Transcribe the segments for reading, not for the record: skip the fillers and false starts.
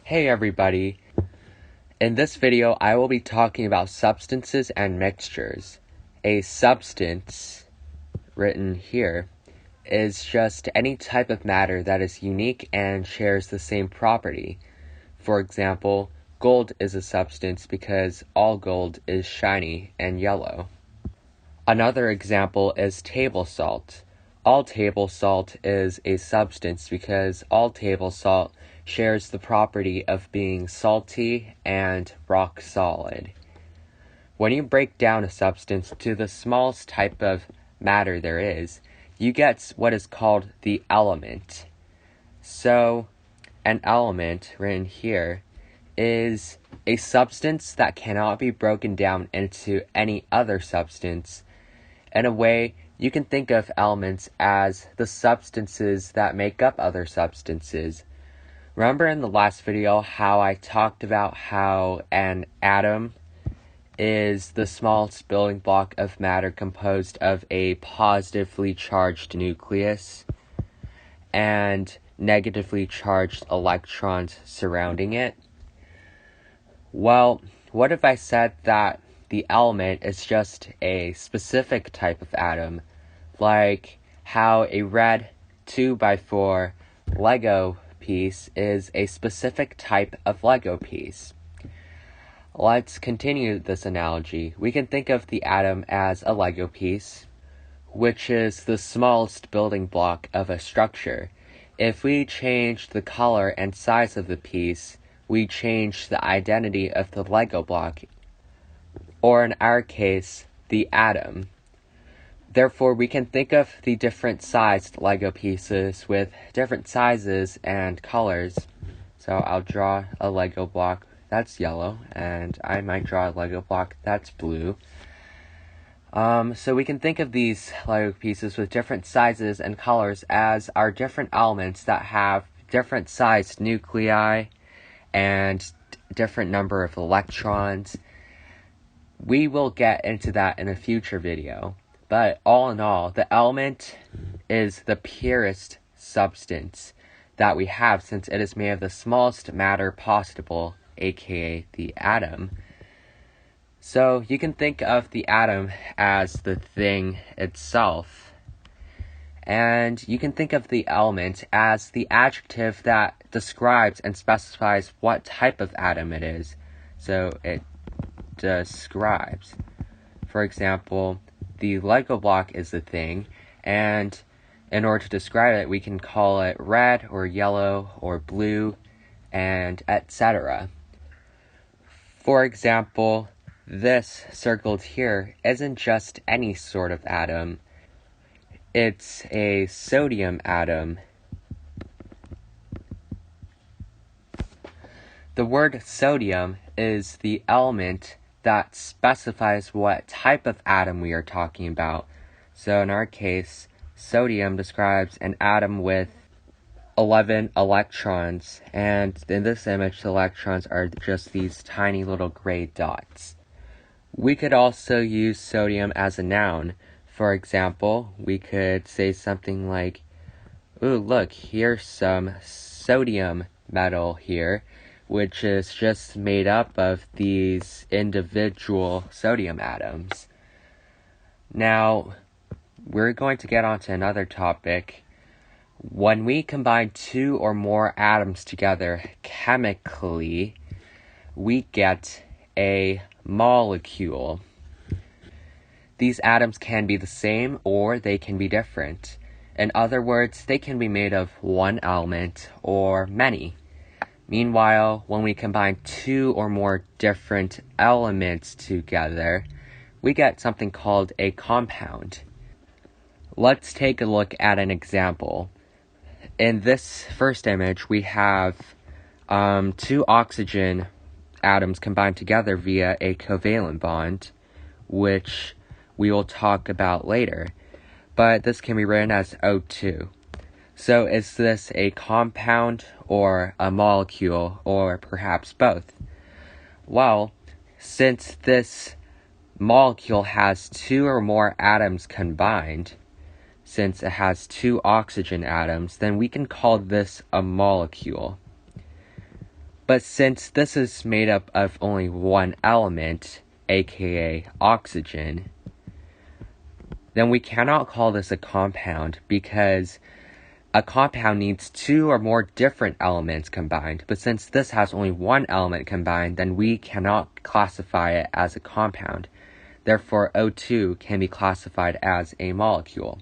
Hey everybody, in this video I will be talking about substances and mixtures. A substance, written here, is just any type of matter that is unique and shares the same property. For example, gold is a substance because all gold is shiny and yellow. Another example is table salt. All table salt is a substance because all table salt shares the property of being salty and rock solid. When you break down a substance to the smallest type of matter there is, you get what is called the element. So, an element, written here, is a substance that cannot be broken down into any other substance. In a way, you can think of elements as the substances that make up other substances. Remember in the last video how I talked about how an atom is the smallest building block of matter composed of a positively charged nucleus and negatively charged electrons surrounding it? Well, what if I said that the element is just a specific type of atom, like how a red 2x4 Lego piece is a specific type of Lego piece? Let's continue this analogy. We can think of the atom as a Lego piece, which is the smallest building block of a structure. If we change the color and size of the piece, we change the identity of the Lego block, or in our case, the atom. Therefore, we can think of the different sized Lego pieces with different sizes and colors. So I'll draw a Lego block that's yellow, and I might draw a Lego block that's blue. So we can think of these Lego pieces with different sizes and colors as our different elements that have different sized nuclei and different number of electrons. We will get into that in a future video. But all in all, the element is the purest substance that we have since it is made of the smallest matter possible, aka the atom. So you can think of the atom as the thing itself. And you can think of the element as the adjective that describes and specifies what type of atom it is. So it describes. For example, the Lego block is the thing, and in order to describe it, we can call it red or yellow or blue, and etc. For example, this circled here isn't just any sort of atom. It's a sodium atom. The word sodium is the element that specifies what type of atom we are talking about. So in our case, sodium describes an atom with 11 electrons, and in this image the electrons are just these tiny little gray dots. We could also use sodium as a noun. For example, we could say something like, ooh, look, here's some sodium metal here, which is just made up of these individual sodium atoms. Now, we're going to get on to another topic. When we combine two or more atoms together chemically, we get a molecule. These atoms can be the same or they can be different. In other words, they can be made of one element or many. Meanwhile, when we combine two or more different elements together, we get something called a compound. Let's take a look at an example. In this first image, we have two oxygen atoms combined together via a covalent bond, which we will talk about later. But this can be written as O2. So is this a compound or a molecule, or perhaps both? Well, since this molecule has two or more atoms combined, since it has two oxygen atoms, then we can call this a molecule. But since this is made up of only one element, aka oxygen, then we cannot call this a compound because a compound needs two or more different elements combined. But since this has only one element combined, then we cannot classify it as a compound. Therefore, O2 can be classified as a molecule.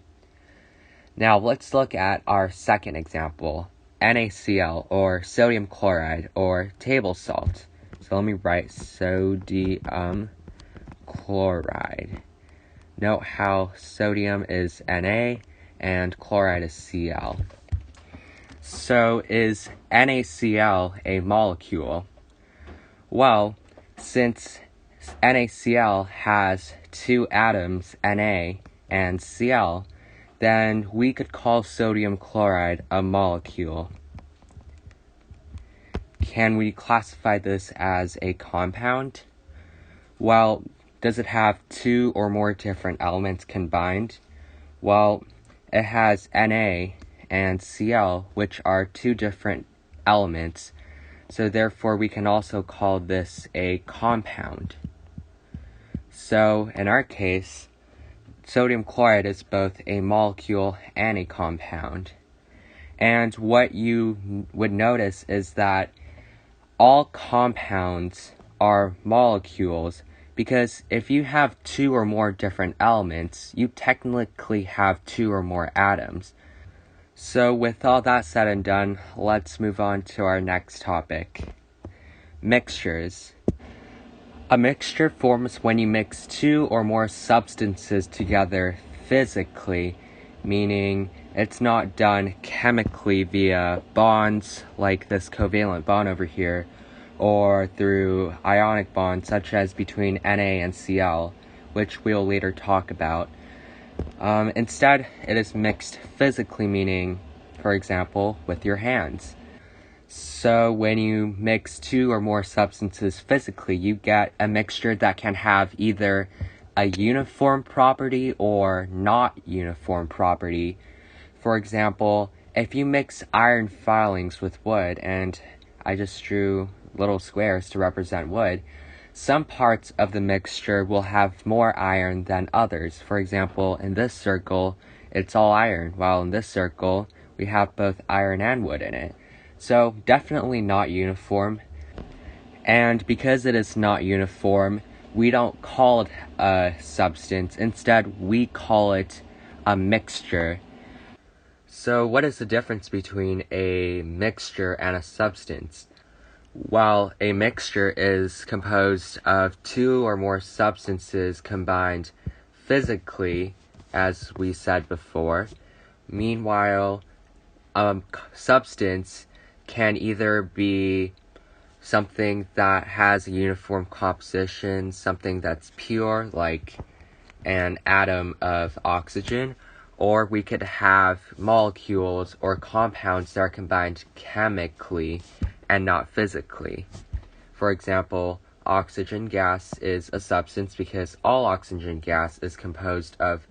Now let's look at our second example, NaCl, or sodium chloride, or table salt. So let me write sodium chloride. Note how sodium is Na and chloride is Cl. So is NaCl a molecule? Well, since NaCl has two atoms, Na and Cl, then we could call sodium chloride a molecule. Can we classify this as a compound? Well, does it have two or more different elements combined? Well, it has Na and Cl, which are two different elements, so therefore we can also call this a compound. So in our case, sodium chloride is both a molecule and a compound. And what you would notice is that all compounds are molecules, because if you have two or more different elements, you technically have two or more atoms. So with all that said and done, let's move on to our next topic. Mixtures. A mixture forms when you mix two or more substances together physically, meaning it's not done chemically via bonds like this covalent bond over here, or through ionic bonds such as between Na and Cl, which we'll later talk about. Instead, it is mixed physically, meaning, for example, with your hands. So when you mix two or more substances physically, you get a mixture that can have either a uniform property or not uniform property. For example, if you mix iron filings with wood, and I just drew little squares to represent wood, some parts of the mixture will have more iron than others. For example, in this circle, it's all iron, while in this circle, we have both iron and wood in it. So definitely not uniform. And because it is not uniform, we don't call it a substance. Instead, we call it a mixture. So what is the difference between a mixture and a substance? While a mixture is composed of two or more substances combined physically, as we said before, meanwhile, a substance can either be something that has a uniform composition, something that's pure, like an atom of oxygen, or we could have molecules or compounds that are combined chemically and not physically. For example, oxygen gas is a substance because all oxygen gas is composed of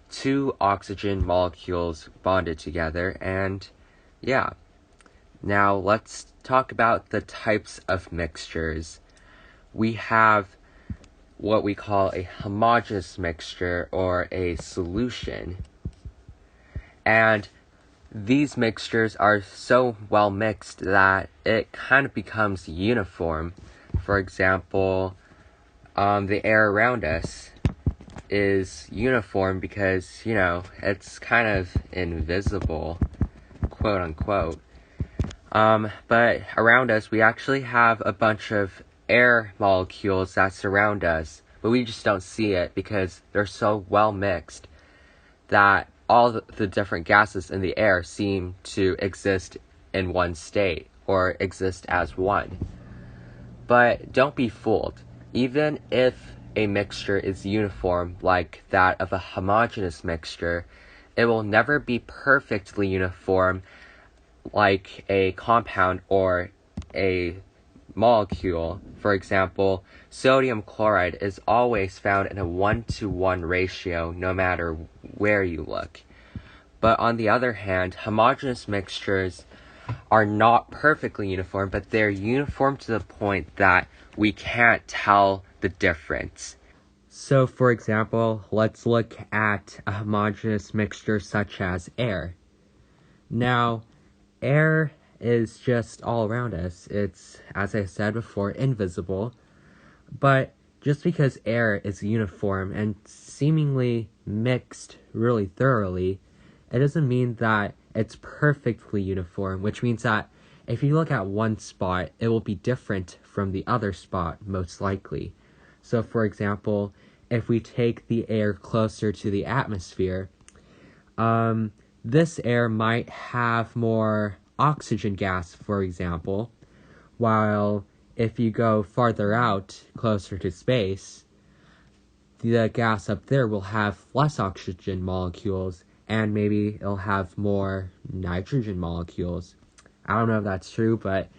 two oxygen molecules bonded together, and yeah. Now let's talk about the types of mixtures. We have what we call a homogeneous mixture or a solution. And these mixtures are so well mixed that it kind of becomes uniform. For example, the air around us is uniform because, it's kind of invisible, quote unquote. But around us, we actually have a bunch of air molecules that surround us, but we just don't see it because they're so well mixed that all the different gases in the air seem to exist in one state or exist as one. But don't be fooled. Even if a mixture is uniform like that of a homogeneous mixture, it will never be perfectly uniform like a compound or a molecule. For example, sodium chloride is always found in a 1-to-1 ratio no matter where you look. But on the other hand, homogeneous mixtures are not perfectly uniform, but they're uniform to the point that we can't tell the difference. So, for example, let's look at a homogeneous mixture such as air. Now, air is just all around us. It's, as I said before, invisible. But just because air is uniform and seemingly mixed really thoroughly, it doesn't mean that it's perfectly uniform, which means that if you look at one spot, it will be different from the other spot, most likely. So, for example, if we take the air closer to the atmosphere, this air might have more oxygen gas, for example, while if you go farther out, closer to space, the gas up there will have less oxygen molecules, and maybe it'll have more nitrogen molecules. I don't know if that's true, but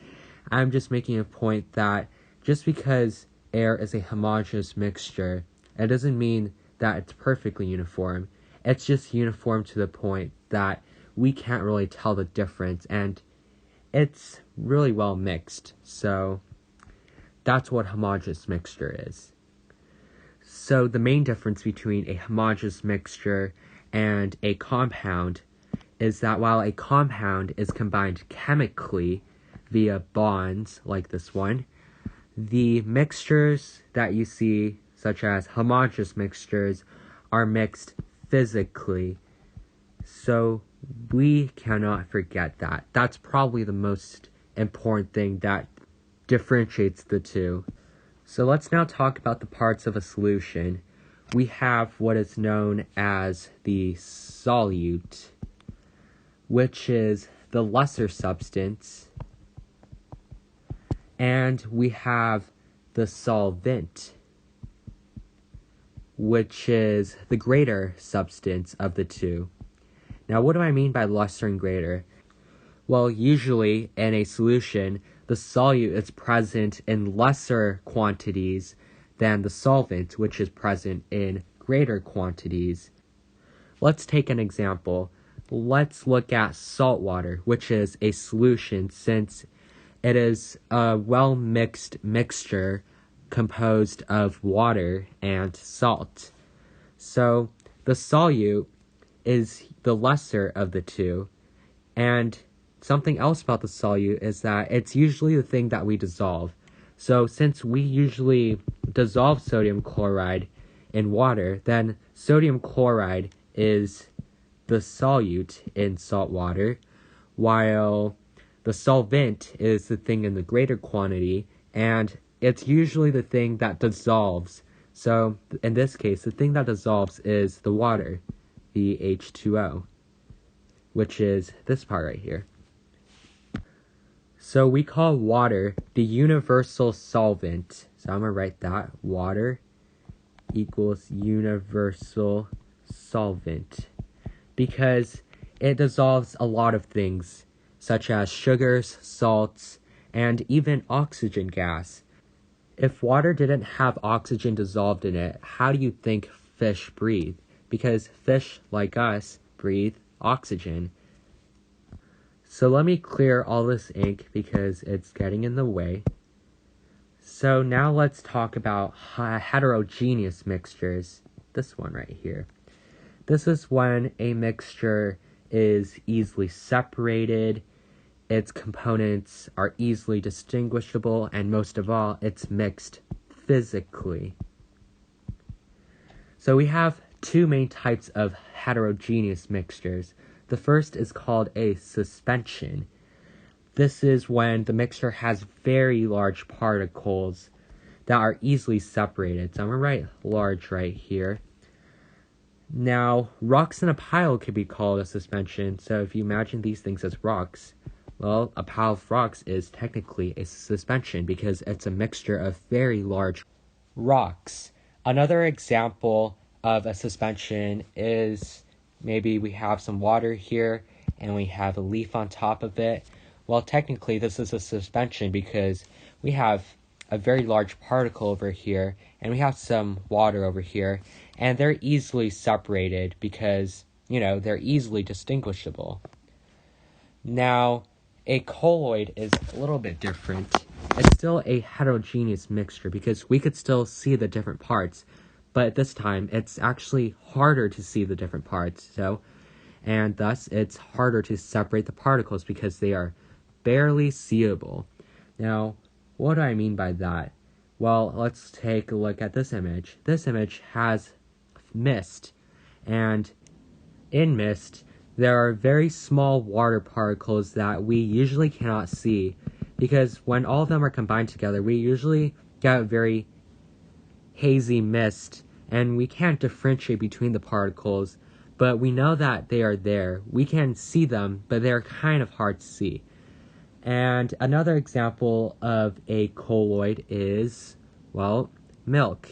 I'm just making a point that just because air is a homogeneous mixture, it doesn't mean that it's perfectly uniform. It's just uniform to the point that we can't really tell the difference, and it's really well mixed. So that's what homogeneous mixture is. So the main difference between a homogeneous mixture and a compound is that while a compound is combined chemically via bonds like this one, the mixtures that you see, such as homogeneous mixtures, are mixed physically. So we cannot forget that. That's probably the most important thing that differentiates the two. So let's now talk about the parts of a solution. We have what is known as the solute, which is the lesser substance, and we have the solvent, which is the greater substance of the two. Now, what do I mean by lesser and greater? Well, usually in a solution, the solute is present in lesser quantities than the solvent, which is present in greater quantities. Let's take an example. Let's look at salt water, which is a solution since it is a well-mixed mixture composed of water and salt. So the solute is the lesser of the two, and something else about the solute is that it's usually the thing that we dissolve. So since we usually dissolve sodium chloride in water, then sodium chloride is the solute in salt water, while the solvent is the thing in the greater quantity, and it's usually the thing that dissolves. So in this case, the thing that dissolves is the water, the H2O, which is this part right here. So we call water the universal solvent. So I'm going to write that. Water equals universal solvent. Because it dissolves a lot of things, such as sugars, salts, and even oxygen gas. If water didn't have oxygen dissolved in it, how do you think fish breathe? Because fish, like us, breathe oxygen. So let me clear all this ink because it's getting in the way. So now let's talk about heterogeneous mixtures. This one right here. This is when a mixture is easily separated, its components are easily distinguishable, and most of all, it's mixed physically. So we have two main types of heterogeneous mixtures. The first is called a suspension. This is when the mixture has very large particles that are easily separated. So I'm going to write large right here. Now, rocks in a pile could be called a suspension. So if you imagine these things as rocks, well, a pile of rocks is technically a suspension because it's a mixture of very large rocks. Another example of a suspension is maybe we have some water here and we have a leaf on top of it. Well, technically this is a suspension because we have a very large particle over here and we have some water over here, and they're easily separated because, they're easily distinguishable. Now, A colloid is a little bit different. It's still a heterogeneous mixture because we could still see the different parts, but this time it's actually harder to see the different parts, and thus it's harder to separate the particles because they are barely seeable. Now, what do I mean by that? Well, let's take a look at this image. This image has mist, and in mist, there are very small water particles that we usually cannot see, because when all of them are combined together, we usually get a very hazy mist, and we can't differentiate between the particles, but we know that they are there. We can see them, but they're kind of hard to see. And another example of a colloid is, well, milk.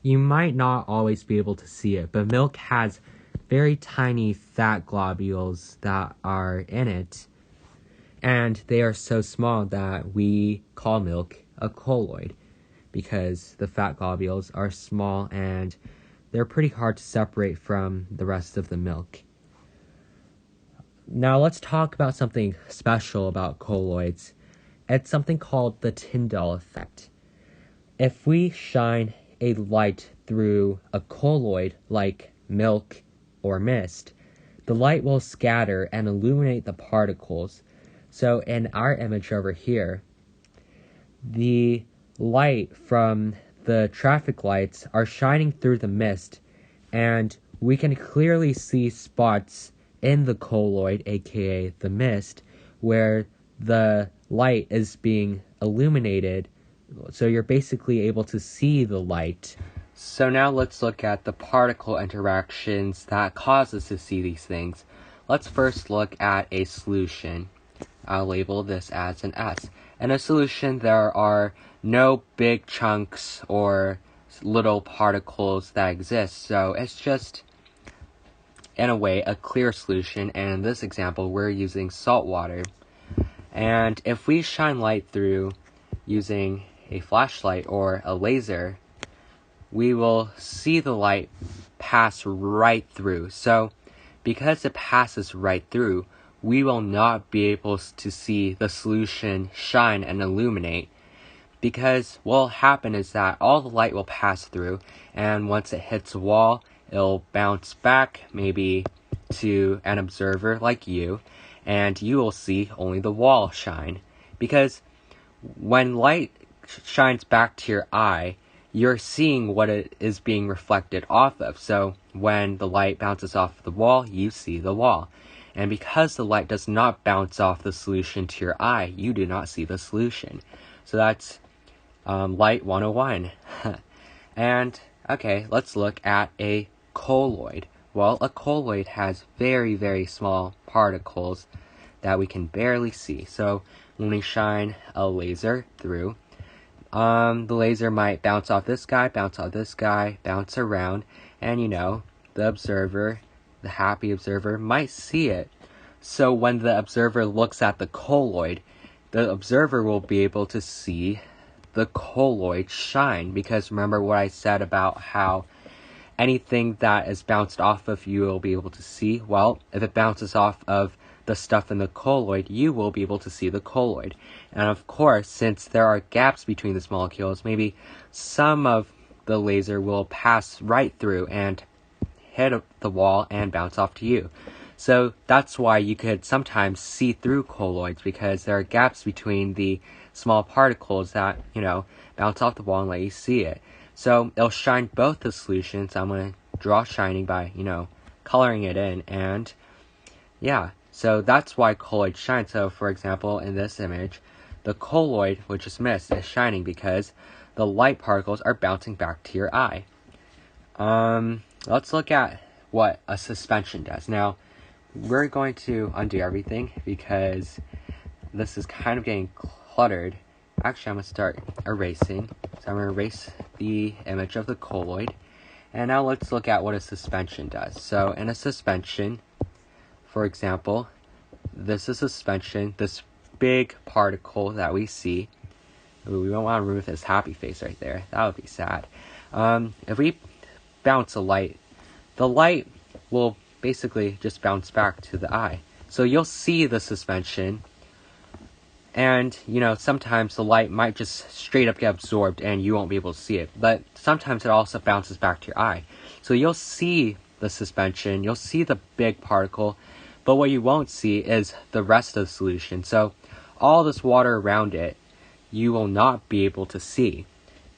You might not always be able to see it, but milk has very tiny fat globules that are in it, and they are so small that we call milk a colloid because the fat globules are small and they're pretty hard to separate from the rest of the milk. Now let's talk about something special about colloids. It's something called the Tyndall effect. If we shine a light through a colloid like milk or mist, the light will scatter and illuminate the particles. So in our image over here, the light from the traffic lights are shining through the mist, and we can clearly see spots in the colloid, aka the mist, where the light is being illuminated, so you're basically able to see the light. So now let's look at the particle interactions that cause us to see these things. Let's first look at a solution. I'll label this as an S. In a solution, there are no big chunks or little particles that exist, so it's just, in a way, a clear solution, and in this example, we're using salt water. And if we shine light through using a flashlight or a laser, we will see the light pass right through. So, because it passes right through, we will not be able to see the solution shine and illuminate, because what will happen is that all the light will pass through, and once it hits a wall, it'll bounce back maybe to an observer like you, and you will see only the wall shine. Because when light shines back to your eye, you're seeing what it is being reflected off of. So when the light bounces off the wall, you see the wall. And because the light does not bounce off the solution to your eye, you do not see the solution. So that's Light 101. And, okay, let's look at a colloid. Well, a colloid has very, very small particles that we can barely see. So when we shine a laser through, the laser might bounce off this guy, bounce off this guy, bounce around, and the observer, the happy observer, might see it. So when the observer looks at the colloid, the observer will be able to see the colloid shine, because remember what I said about how anything that is bounced off of you will be able to see? Well, if it bounces off of the stuff in the colloid, you will be able to see the colloid. And of course, since there are gaps between these molecules, maybe some of the laser will pass right through and hit the wall and bounce off to you. So that's why you could sometimes see through colloids, because there are gaps between the small particles that, bounce off the wall and let you see it. So it'll shine both the solutions. I'm going to draw shining by, coloring it in, and yeah. So that's why colloids shine. So for example, in this image, the colloid, which is mist, is shining because the light particles are bouncing back to your eye. Let's look at what a suspension does. Now, we're going to undo everything because this is kind of getting cluttered. Actually, I'm going to start erasing. So I'm going to erase the image of the colloid. And now let's look at what a suspension does. So in a suspension, for example, this is suspension, this big particle that we see. Ooh, we don't want to remove his happy face right there. That would be sad. If we bounce a light, the light will basically just bounce back to the eye. So you'll see the suspension, and, sometimes the light might just straight up get absorbed and you won't be able to see it. But sometimes it also bounces back to your eye. So you'll see the suspension, you'll see the big particle, but what you won't see is the rest of the solution. So all this water around it, you will not be able to see.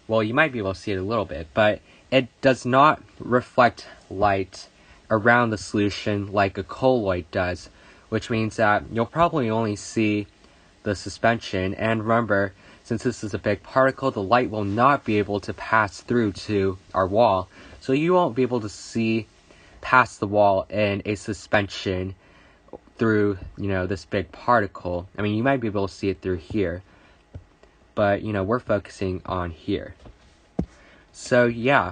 Well, you might be able to see it a little bit, but it does not reflect light around the solution like a colloid does, which means that you'll probably only see the suspension. And remember, since this is a big particle, the light will not be able to pass through to our wall, so you won't be able to see past the wall in a suspension through this big particle. I mean, you might be able to see it through here, but we're focusing on here. So yeah,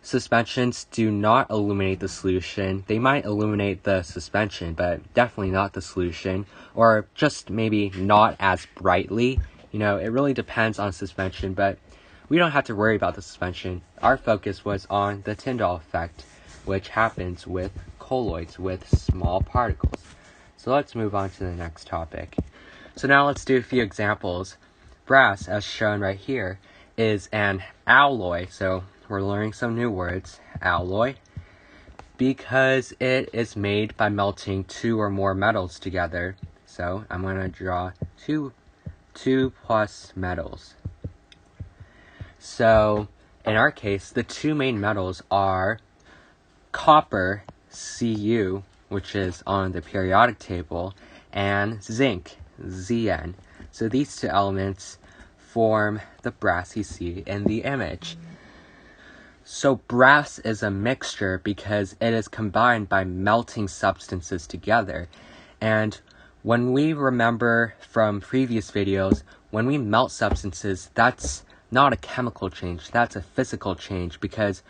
suspensions do not illuminate the solution. They might illuminate the suspension, but definitely not the solution, or just maybe not as brightly. It really depends on suspension, but we don't have to worry about the suspension. Our focus was on the Tyndall effect, which happens with colloids, with small particles. So let's move on to the next topic. So now let's do a few examples. Brass, as shown right here, is an alloy. So we're learning some new words. Alloy, because it is made by melting two or more metals together. So I'm going to draw two plus metals. So in our case, the two main metals are copper, Cu, which is on the periodic table, and zinc, Zn. So these two elements form the brass you see in the image. So brass is a mixture because it is combined by melting substances together. And when we remember from previous videos, when we melt substances, that's not a chemical change, that's a physical change, because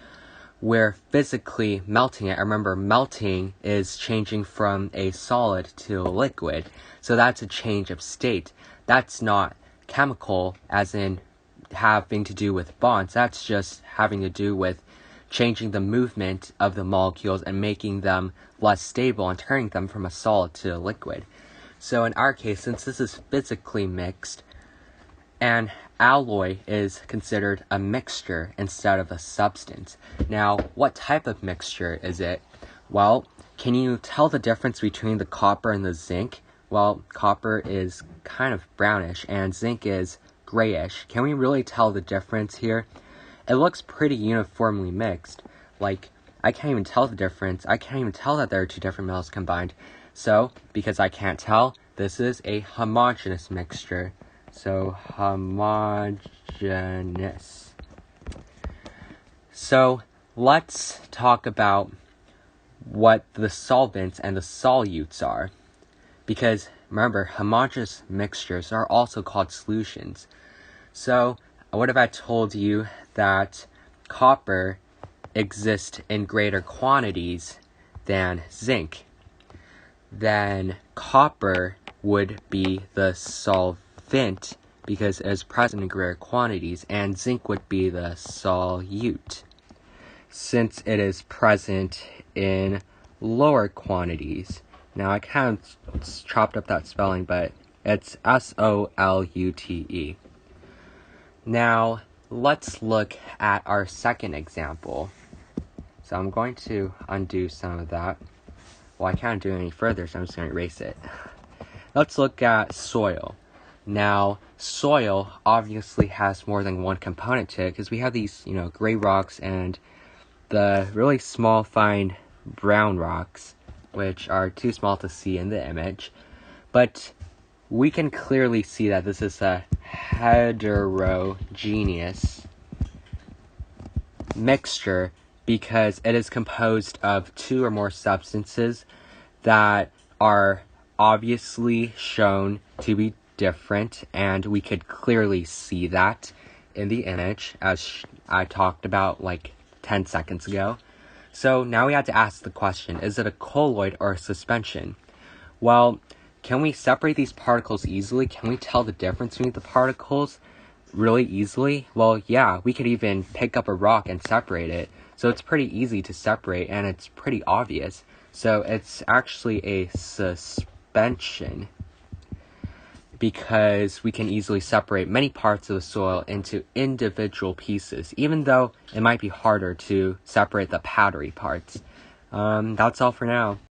we're physically melting it. Remember, melting is changing from a solid to a liquid, so that's a change of state. That's not chemical, as in having to do with bonds. That's just having to do with changing the movement of the molecules and making them less stable and turning them from a solid to a liquid. So in our case, since this is physically mixed, an alloy is considered a mixture instead of a substance. Now, what type of mixture is it? Well, can you tell the difference between the copper and the zinc? Well, copper is kind of brownish and zinc is grayish. Can we really tell the difference here? It looks pretty uniformly mixed. Like, I can't even tell the difference. I can't even tell that there are two different metals combined. So, because I can't tell, this is a homogeneous mixture. So, homogeneous. So, let's talk about what the solvents and the solutes are. Because, remember, homogeneous mixtures are also called solutions. So, what if I told you that copper exists in greater quantities than zinc? Then copper would be the solvent because it is present in greater quantities, and zinc would be the solute since it is present in lower quantities. Now I kind of chopped up that spelling, but it's Solute. Now let's look at our second example. So I'm going to undo some of that. Well, I can't do it any further, so I'm just going to erase it. Let's look at soil. Now, soil obviously has more than one component to it because we have these, gray rocks and the really small, fine brown rocks, which are too small to see in the image. But we can clearly see that this is a heterogeneous mixture because it is composed of two or more substances that are obviously shown to be different, and we could clearly see that in the image as I talked about like 10 seconds ago. So now we have to ask the question, is it a colloid or a suspension? Well, can we separate these particles easily? Can we tell the difference between the particles really easily? Well, yeah, we could even pick up a rock and separate it. So it's pretty easy to separate, and it's pretty obvious. So it's actually a suspension. suspension, because we can easily separate many parts of the soil into individual pieces, even though it might be harder to separate the powdery parts. That's all for now.